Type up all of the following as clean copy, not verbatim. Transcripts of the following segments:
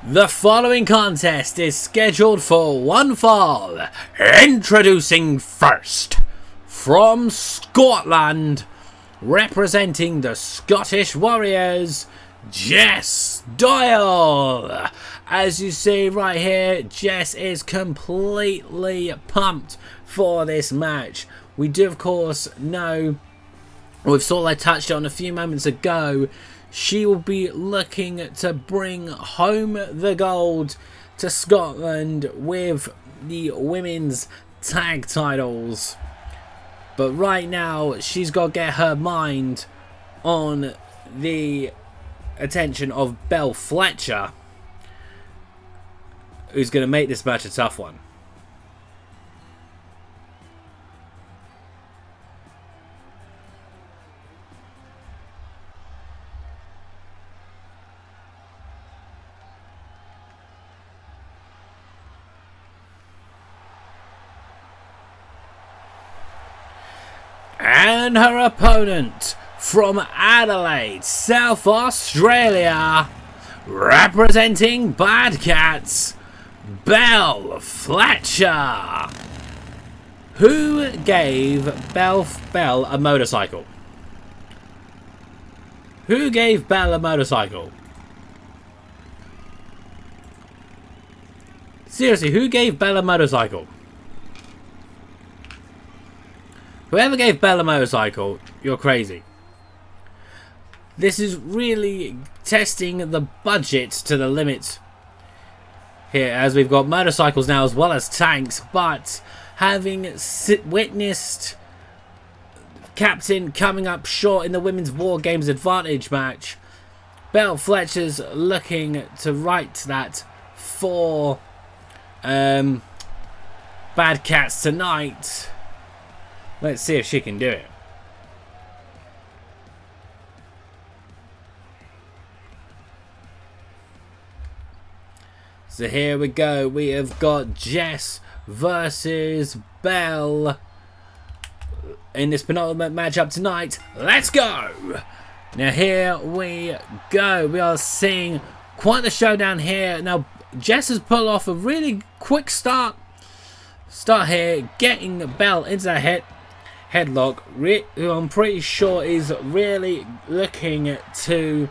The following contest is scheduled for one fall. Introducing first, from Scotland, representing the Scottish Warriors, Jess Doyle. As you see right here, Jess is completely pumped for this match. We do of course know, we've sort of touched on a few moments ago, she will be looking to bring home the gold to Scotland with the women's tag titles. But right now, she's got to get her mind on the attention of Bell Fletcher, who's going to make this match a tough one. And her opponent from Adelaide, South Australia, representing Bad Cats, Bell Fletcher. Who gave Bell a motorcycle? Who gave Bell a motorcycle? Seriously, who gave Bell a motorcycle? Whoever gave Bell a motorcycle, you're crazy. This is really testing the budget to the limit here, as we've got motorcycles now as well as tanks, but having witnessed Captain coming up short in the Women's War Games Advantage match, Bell Fletcher's looking to right that for Bad Cats tonight. Let's see if she can do it. So here we go. We have got Jess versus Bell in this penultimate matchup tonight. Let's go! Now here we go. We are seeing quite the showdown here. Now Jess has pulled off a really quick start here, getting Bell into the headlock, who I'm pretty sure is really looking to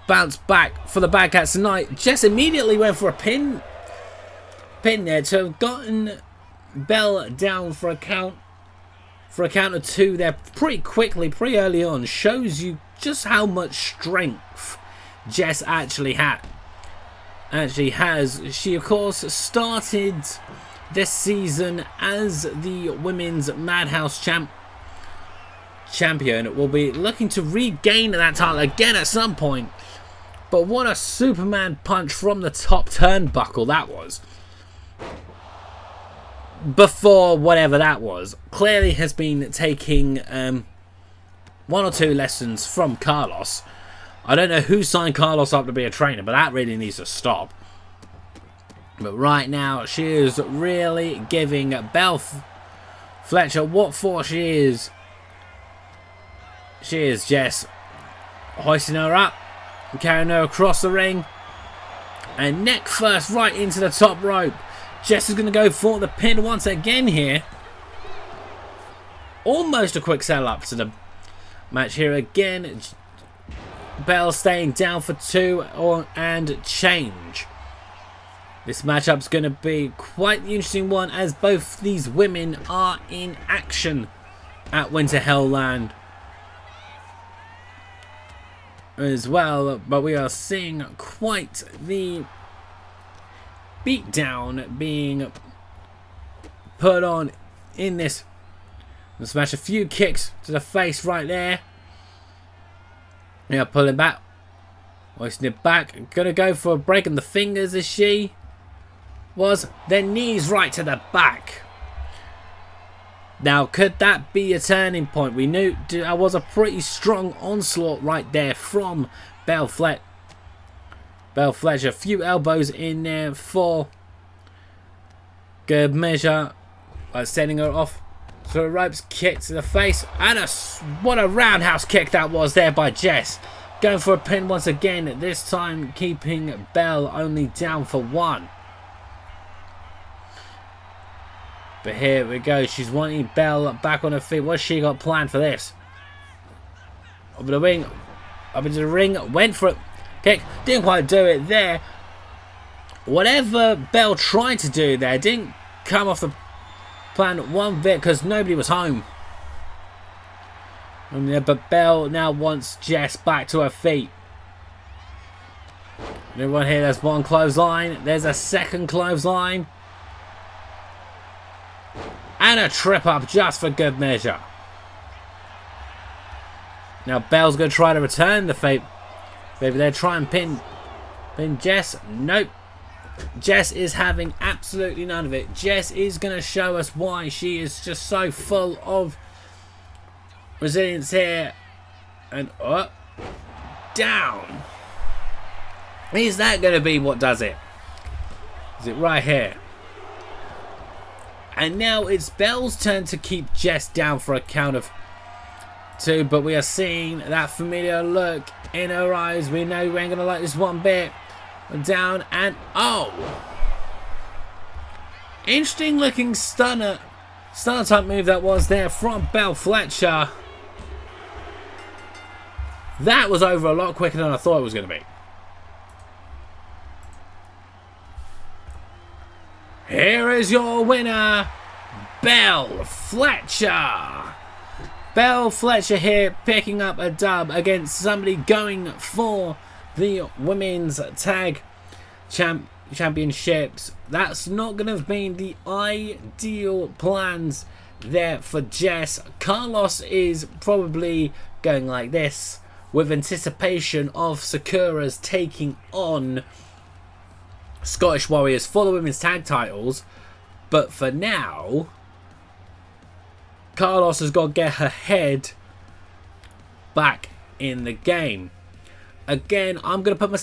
bounce back for the Bad Cats tonight. Jess immediately went for a pin there to have gotten Bell down for a count of two there pretty quickly, pretty early on. Shows you just how much strength Jess actually has. She of course started this season as the women's Madhouse champion. Will be looking to regain that title again at some point. But what a Superman punch from the top turnbuckle that was. Before whatever that was. Clearly has been taking one or two lessons from Carlos. I don't know who signed Carlos up to be a trainer, but that really needs to stop. But right now, she is really giving Bell Fletcher what for she is. She is Jess, hoisting her up, carrying her across the ring. And neck first right into the top rope. Jess is going to go for the pin once again here. Almost a quick sell up to the match here again. Bell staying down for two and change. This matchup's going to be quite the interesting one, as both these women are in action at Winter Hellland as well. But we are seeing quite the beatdown being put on in this match. A few kicks to the face right there. Now pulling back, hoisting it back. Gonna go for breaking the fingers, is she? Was their knees right to the back. Now, could that be a turning point? We knew there was a pretty strong onslaught right there from Bell Fletcher. A few elbows in there for good measure. Sending her off to the ropes, kick to the face, and what a roundhouse kick that was there by Jess. Going for a pin once again, this time keeping Bell only down for 1. But here we go, she's wanting Bell back on her feet. What's she got planned for this? Over the wing, up into the ring, went for it. Kick, didn't quite do it there. Whatever Bell tried to do there didn't come off the plan one bit because nobody was home. But Bell now wants Jess back to her feet. And everyone here, there's one clothesline. There's a second clothesline. And a trip up just for good measure. Now Bell's going to try to return the fate. Maybe they'll try and pin Jess. Nope. Jess is having absolutely none of it. Jess is going to show us why she is just so full of resilience here. And up, down. Is that going to be what does it? Is it right here? And now it's Bell's turn to keep Jess down for a count of 2. But we are seeing that familiar look in her eyes. We know we ain't going to like this one bit. Down and oh, interesting looking stunner type move that was there from Bell Fletcher. That was over a lot quicker than I thought it was going to be. Here is your winner, Bell Fletcher. Bell Fletcher here picking up a dub against somebody going for the women's tag championships. That's not going to have been the ideal plans there for Jess. Carlos is probably going like this with anticipation of Sakura's taking on Scottish Warriors for the women's tag titles. But for now, Carlos has got to get her head back in the game. Again, I'm going to put my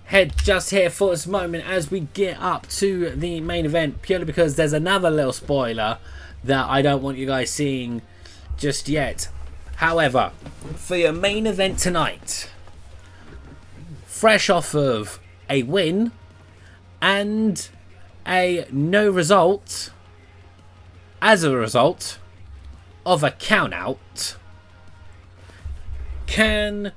head just here for this moment as we get up to the main event, purely because there's another little spoiler that I don't want you guys seeing just yet. However, for your main event tonight, fresh off of a win and a no result as a result of a count out, can